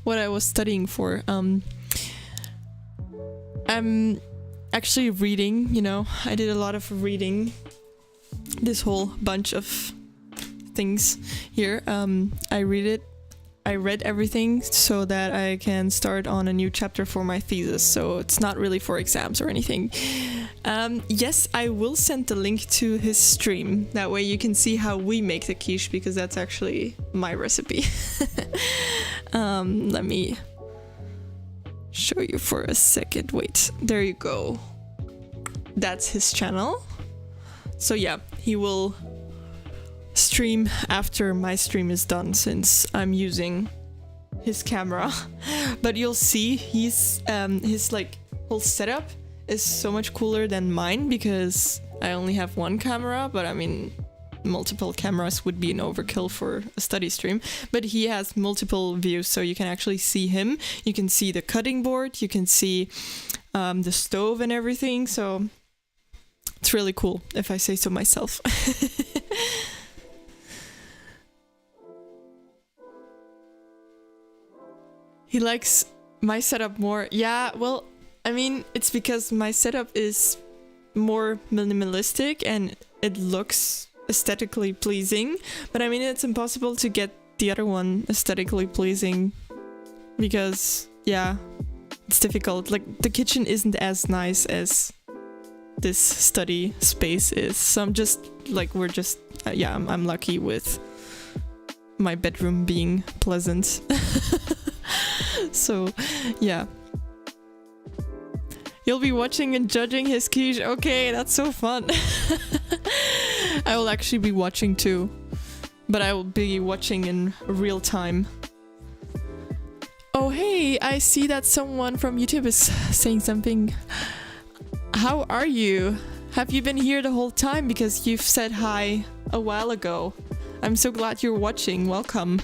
What I was studying for, I'm actually reading, you know, I did a lot of reading, this whole bunch of things here. I read everything so that I can start on a new chapter for my thesis, so it's not really for exams or anything. Yes, I will send the link to his stream, that way you can see how we make the quiche, because that's actually my recipe. Let me show you for a second. Wait, there you go. That's his channel. So yeah, he will stream after my stream is done, since I'm using his camera. But you'll see his like whole setup is so much cooler than mine, because I only have one camera, but I mean multiple cameras would be an overkill for a study stream. But he has multiple views, so you can actually see him, you can see the cutting board, you can see the stove and everything, so it's really cool, if I say so myself. He likes my setup more. Yeah, well, I mean, it's because my setup is more minimalistic and it looks aesthetically pleasing. But I mean, it's impossible to get the other one aesthetically pleasing because, yeah, it's difficult. Like, the kitchen isn't as nice as this study space is. So I'm just, like, yeah, I'm lucky with my bedroom being pleasant. So, yeah. You'll be watching and judging his quiche. Okay, that's so fun. I will actually be watching too. But I will be watching in real time. Oh, hey, I see that someone from YouTube is saying something. How are you? Have you been here the whole time? Because you've said hi a while ago. I'm so glad you're watching. Welcome.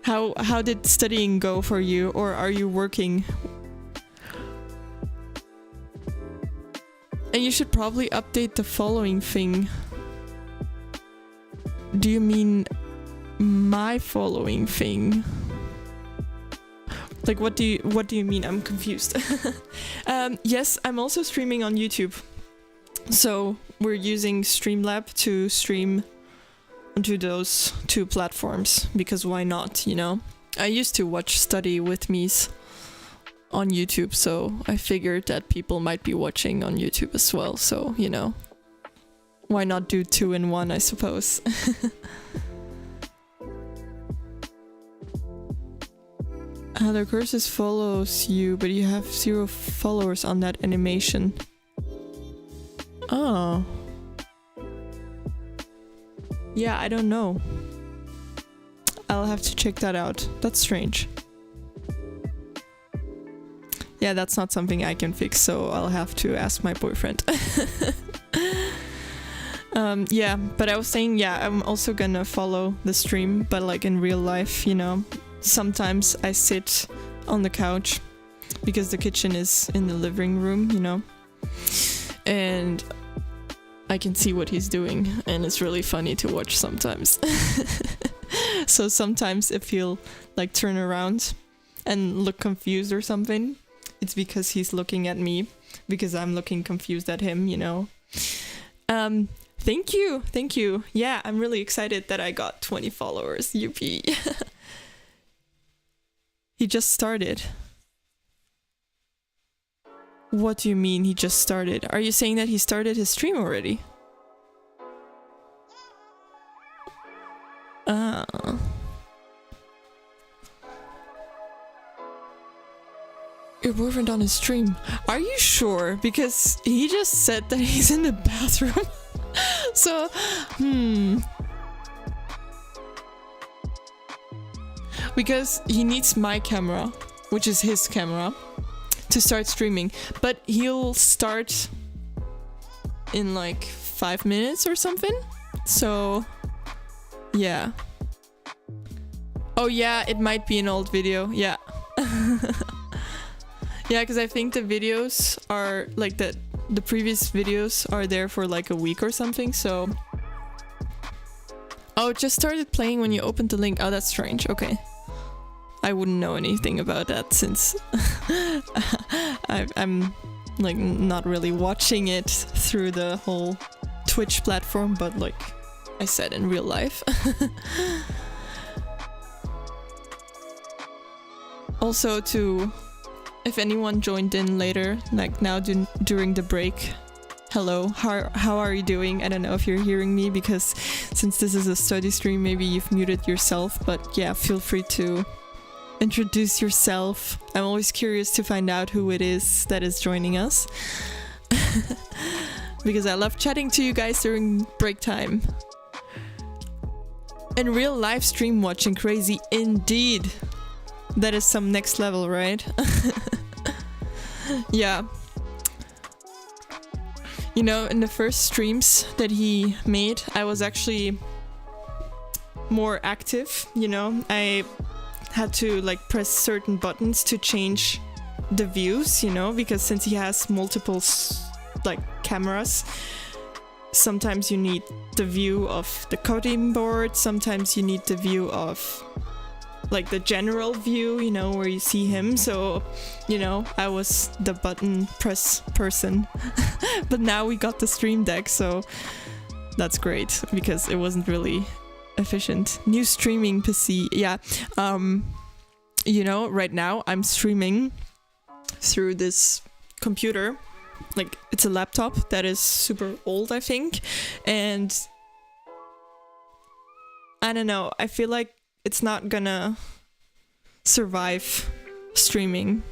How did studying go for you, or are you working? And you should probably update the following thing. Do you mean my following thing. Like, what do you mean? I'm confused. Yes, I'm also streaming on YouTube. So we're using Streamlab to stream onto those two platforms, because why not, you know? I used to watch Study With Me's on YouTube, so I figured that people might be watching on YouTube as well, so, you know, why not do 2 in 1, I suppose. The Curses follows you, but you have 0 followers on that animation. Oh. Yeah, I don't know. I'll have to check that out. That's strange. Yeah, that's not something I can fix, so I'll have to ask my boyfriend. Yeah, but I was saying, yeah, I'm also gonna follow the stream, but like in real life, you know. Sometimes I sit on the couch because the kitchen is in the living room, you know, and I can see what he's doing, and it's really funny to watch sometimes. So sometimes if he'll like turn around and look confused or something, it's because he's looking at me, because I'm looking confused at him, you know. Thank you. Yeah, I'm really excited that I got 20 followers. Yippee. He just started. What do you mean he just started? Are you saying that he started his stream already? Your boyfriend on his stream. Are you sure? Because he just said that he's in the bathroom. So, because he needs my camera, which is his camera, to start streaming. But he'll start in like 5 minutes or something. So, yeah. Oh yeah, it might be an old video. Yeah. Yeah, because I think the videos are like the previous videos are there for like a week or something, so... Oh, it just started playing when you opened the link. Oh, that's strange. Okay. I wouldn't know anything about that since I'm like not really watching it through the whole Twitch platform, but like I said, in real life. Also, if anyone joined in later, like now during the break, hello, how are you doing? I don't know if you're hearing me, because since this is a study stream, maybe you've muted yourself, but yeah, feel free to introduce yourself. I'm always curious to find out who it is that is joining us. Because I love chatting to you guys during break time. And real live stream watching, crazy indeed. That is some next level, right? Yeah. You know, in the first streams that he made, I was actually more active, you know? I had to like press certain buttons to change the views, you know? Because since he has multiple like cameras, sometimes you need the view of the cutting board, sometimes you need the view of like the general view, you know, where you see him. So, you know, I was the button press person. But now we got the stream deck, so that's great, because it wasn't really efficient. New streaming PC, yeah. You know, right now I'm streaming through this computer. Like, it's a laptop that is super old, I think. And I don't know, I feel like it's not gonna survive streaming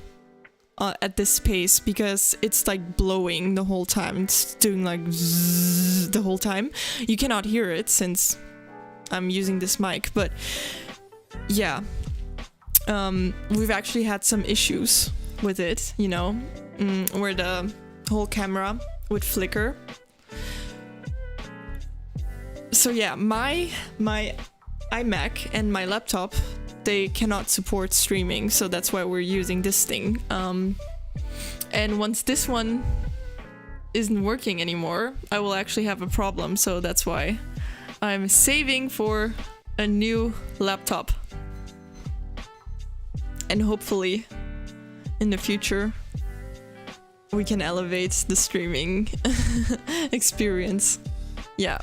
at this pace, because it's like blowing the whole time. It's doing like zzz the whole time. You cannot hear it since I'm using this mic, but yeah. We've actually had some issues with it, you know, where the whole camera would flicker. So yeah, my iMac and my laptop, they cannot support streaming, so that's why we're using this thing. And once this one isn't working anymore, I will actually have a problem, so that's why I'm saving for a new laptop. And hopefully in the future we can elevate the streaming experience. Yeah.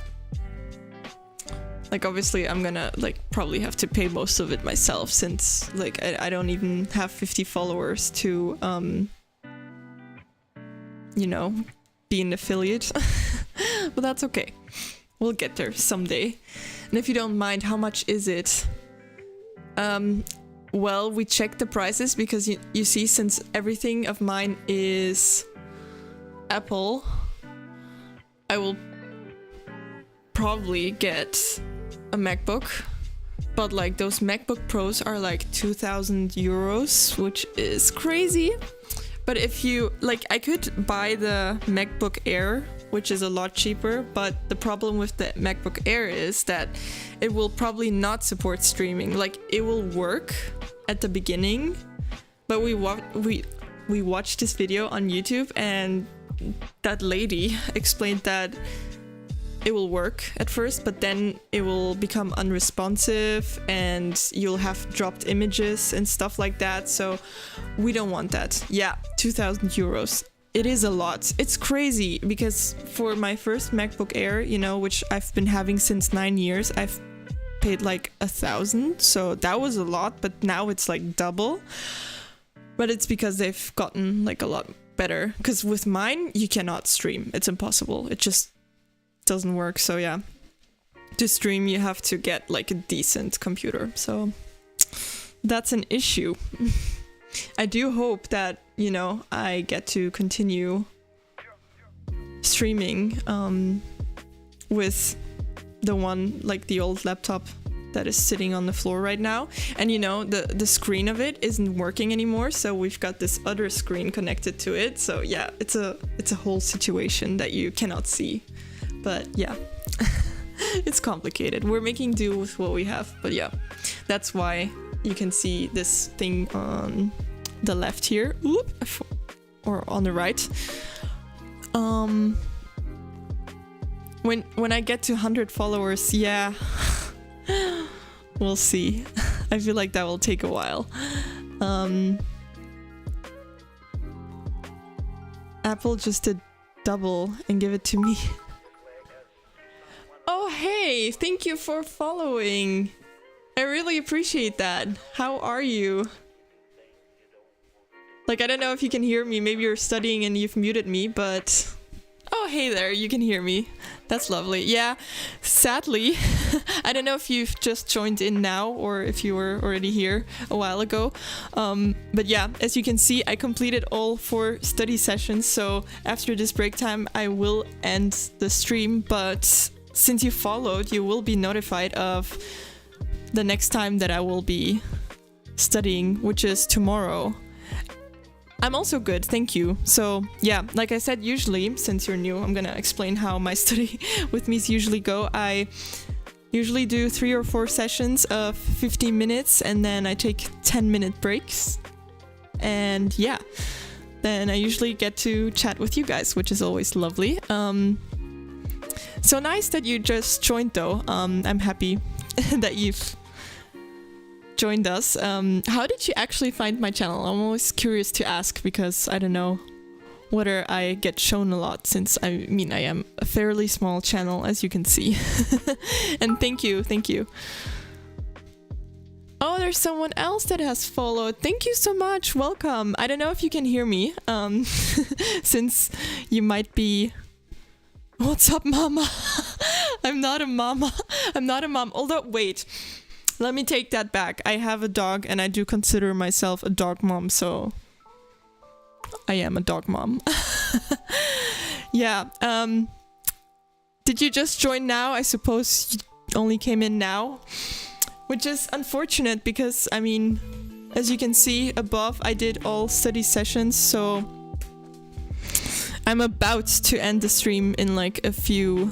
Like obviously I'm gonna like probably have to pay most of it myself, since like I don't even have 50 followers to you know, be an affiliate. But that's okay. We'll get there someday. And if you don't mind, how much is it? Well, we checked the prices because you see, since everything of mine is Apple, I will probably get a MacBook. But like those MacBook Pros are like 2,000 euros, which is crazy. But if you like, I could buy the MacBook Air, which is a lot cheaper, but the problem with the MacBook Air is that it will probably not support streaming. Like it will work at the beginning, but we watched this video on YouTube and that lady explained that it will work at first, but then it will become unresponsive and you'll have dropped images and stuff like that. So we don't want that. Yeah, 2,000 euros. It is a lot. It's crazy because for my first MacBook Air, you know, which I've been having since 9 years, I've paid like 1,000. So that was a lot, but now it's like double. But it's because they've gotten like a lot better. Because with mine, you cannot stream. It's impossible. It just doesn't work. So yeah, to stream you have to get like a decent computer. So that's an issue. I do hope that, you know, I get to continue streaming with the one, like the old laptop that is sitting on the floor right now. And you know, the screen of it isn't working anymore, so we've got this other screen connected to it. So yeah, it's a whole situation that you cannot see. But yeah, it's complicated. We're making do with what we have. But yeah, that's why you can see this thing on the left here. Oop, or on the right. When I get to 100 followers, yeah, we'll see. I feel like that will take a while. Apple just did double and give it to me. Oh, hey, thank you for following. I really appreciate that. How are you? Like, I don't know if you can hear me. Maybe you're studying and you've muted me, but... Oh, hey there, you can hear me. That's lovely. Yeah, sadly, I don't know if you've just joined in now or if you were already here a while ago. But yeah, as you can see, I completed all 4 study sessions. So after this break time, I will end the stream. But since you followed, you will be notified of the next time that I will be studying, which is tomorrow. I'm also good, thank you. So yeah, like I said, usually, since you're new, I'm gonna explain how my study with me usually go. I usually do 3 or 4 sessions of 15 minutes and then I take 10-minute breaks. And yeah, then I usually get to chat with you guys, which is always lovely. So nice that you just joined though. I'm happy that you've joined us. How did you actually find my channel? I'm always curious to ask because I don't know whether I get shown a lot, since I mean I am a fairly small channel, as you can see. And thank you. Oh, there's someone else that has followed. Thank you so much. Welcome. I don't know if you can hear me, since you might be... What's up, mama? I'm not a mama. I'm not a mom. Although, wait. Let me take that back. I have a dog and I do consider myself a dog mom, so I am a dog mom. Yeah. Did you just join now? I suppose you only came in now, which is unfortunate because, I mean, as you can see above, I did all study sessions, so I'm about to end the stream in like a few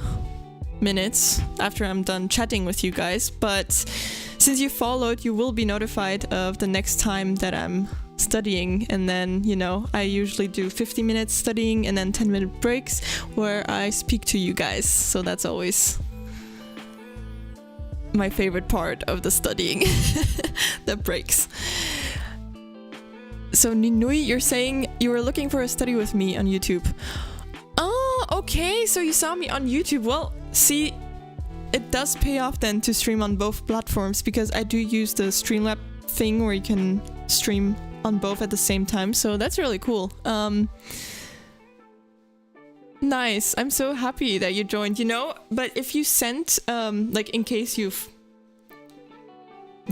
minutes after I'm done chatting with you guys. But since you followed, you will be notified of the next time that I'm studying. And then, you know, I usually do 50 minutes studying and then 10-minute breaks where I speak to you guys. So that's always my favorite part of the studying. The breaks. So Ninui, you're saying you were looking for a study with me on YouTube. Oh, okay, so you saw me on YouTube. Well, see, it does pay off then to stream on both platforms, because I do use the Streamlab thing where you can stream on both at the same time, so that's really cool. Nice, I'm so happy that you joined, you know, but if you sent, like in case you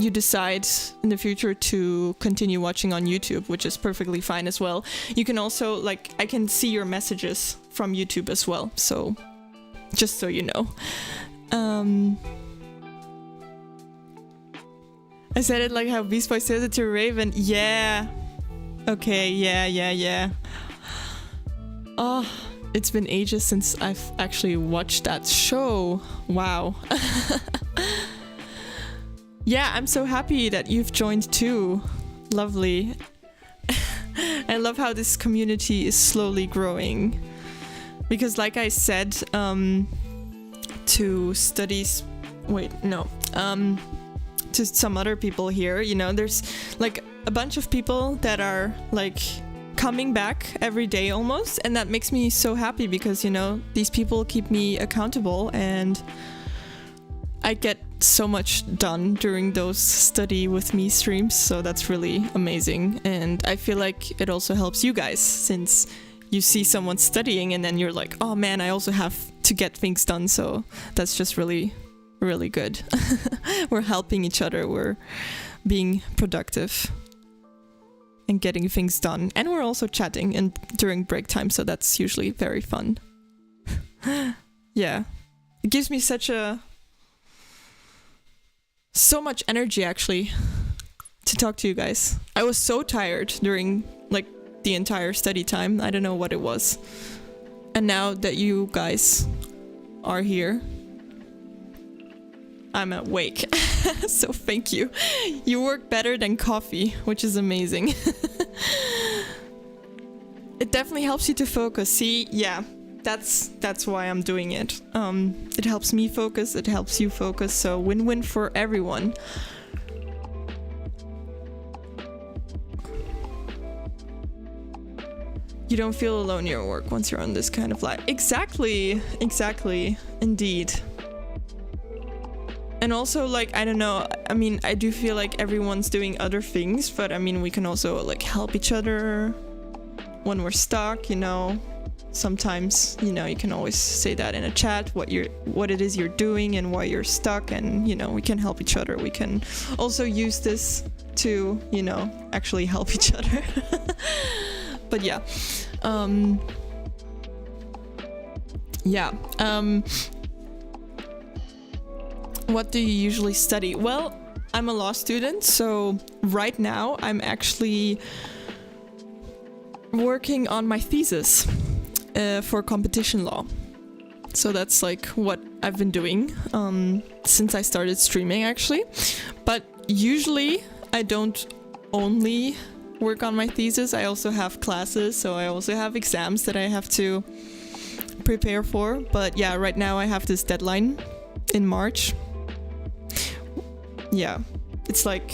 decide in the future to continue watching on YouTube, which is perfectly fine as well, you can also, like, I can see your messages from YouTube as well, so just so you know. I said it like how Beast Boy says it to Raven. Yeah. Okay, yeah. Oh, it's been ages since I've actually watched that show. Wow. Yeah, I'm so happy that you've joined too. Lovely. I love how this community is slowly growing. Because like I said, to studies... Wait, no. To some other people here, you know, there's like a bunch of people that are like coming back every day almost, and that makes me so happy because, you know, these people keep me accountable and I get so much done during those study with me streams, so that's really amazing. And I feel like it also helps you guys, since you see someone studying and then you're like, oh man, I also have to get things done, so that's just really good. We're helping each other, we're being productive and getting things done, and we're also chatting and during break time, so that's usually very fun. Yeah, it gives me so much energy actually to talk to you guys. I was so tired during like the entire study time, I don't know what it was, and now that you guys are here, I'm awake. So thank you. You work better than coffee, which is amazing. It definitely helps you to focus. See, yeah, that's why I'm doing it. It helps me focus, it helps you focus, so win-win for everyone. You don't feel alone in your work once you're on this kind of life. Exactly, indeed. And also, like, I don't know, I mean, I do feel like everyone's doing other things, but I mean, we can also, like, help each other when we're stuck, you know. Sometimes, you know, you can always say that in a chat, what it is you're doing and why you're stuck, and, you know, we can help each other. We can also use this to, you know, actually help each other. But yeah. What do you usually study? Well, I'm a law student, so right now I'm actually working on my thesis for competition law. So that's like what I've been doing since I started streaming actually. But usually I don't only work on my thesis, I also have classes, so I also have exams that I have to prepare for. But yeah, right now I have this deadline in March. Yeah, it's like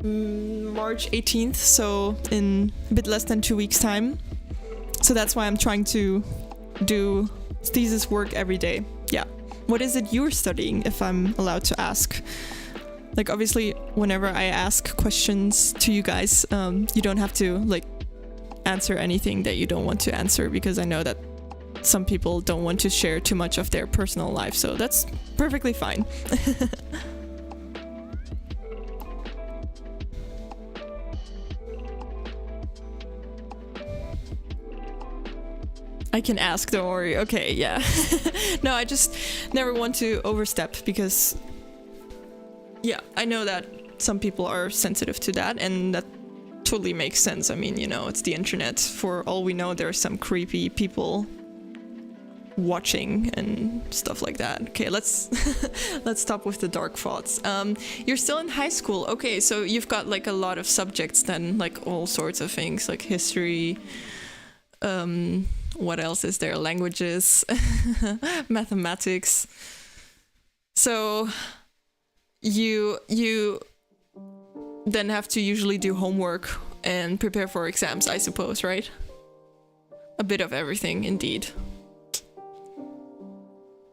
March 18th, so in a bit less than 2 weeks time. So that's why I'm trying to do thesis work every day. Yeah. What is it you're studying, if I'm allowed to ask? Like, obviously, whenever I ask questions to you guys, you don't have to, like, answer anything that you don't want to answer, because I know that some people don't want to share too much of their personal life, so that's perfectly fine. I can ask, don't worry. Okay, yeah. No, I just never want to overstep, because yeah, I know that some people are sensitive to that, and that totally makes sense. I mean, you know, it's the internet. For all we know, there are some creepy people watching and stuff like that. Okay, let's stop with the dark thoughts. You're still in high school. Okay, so you've got like a lot of subjects then, like all sorts of things, like history, what else is there? Languages, mathematics. So you then have to usually do homework and prepare for exams, I suppose, right? A bit of everything, indeed.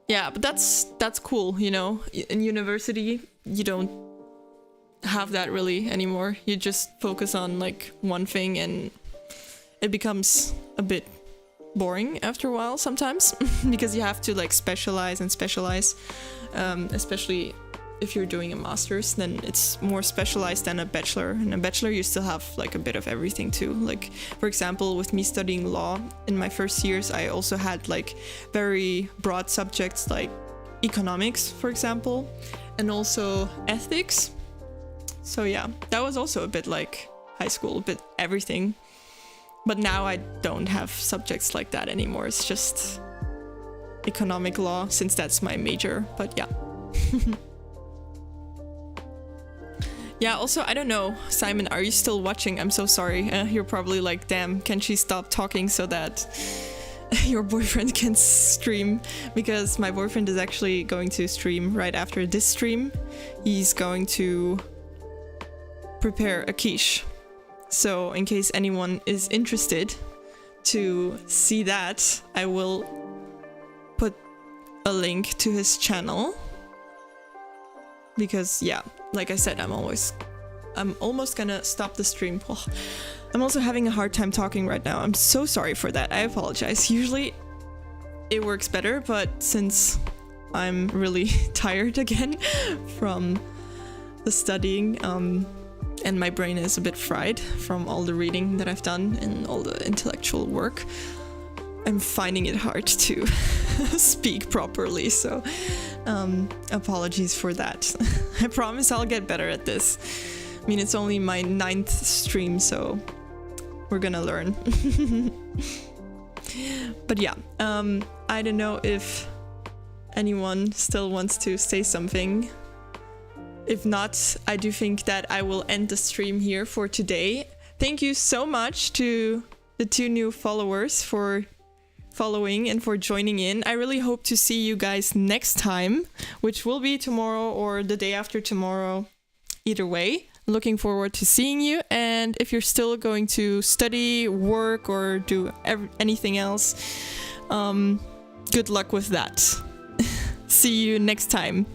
Yeah, but that's cool, you know. In university, you don't have that really anymore. You just focus on like one thing, and it becomes a bit boring after a while sometimes because you have to like specialize and specialize, especially if you're doing a master's, then it's more specialized than a bachelor. In a bachelor, you still have like a bit of everything too. Like, for example, with me studying law in my first years, I also had like very broad subjects like economics, for example, and also ethics. So yeah, that was also a bit like high school, a bit everything. But now I don't have subjects like that anymore. It's just economic law, since that's my major. But yeah. Yeah, also, I don't know, Simon, are you still watching? I'm so sorry. You're probably like, damn, can she stop talking so that your boyfriend can stream? Because my boyfriend is actually going to stream right after this stream. He's going to prepare a quiche. So in case anyone is interested to see that, I will put a link to his channel. Because yeah, like I said, I'm almost gonna stop the stream. Oh, I'm also having a hard time talking right now. I'm so sorry for that. I apologize. Usually it works better, but since I'm really tired again from the studying, and my brain is a bit fried from all the reading that I've done and all the intellectual work, I'm finding it hard to speak properly, so apologies for that. I promise I'll get better at this. I mean, it's only my 9th stream, so we're gonna learn. But yeah, I don't know if anyone still wants to say something. If not, I do think that I will end the stream here for today. Thank you so much to the 2 new followers for following and for joining in. I really hope to see you guys next time, which will be tomorrow or the day after tomorrow. Either way, looking forward to seeing you. And if you're still going to study, work, or do anything else, good luck with that. See you next time.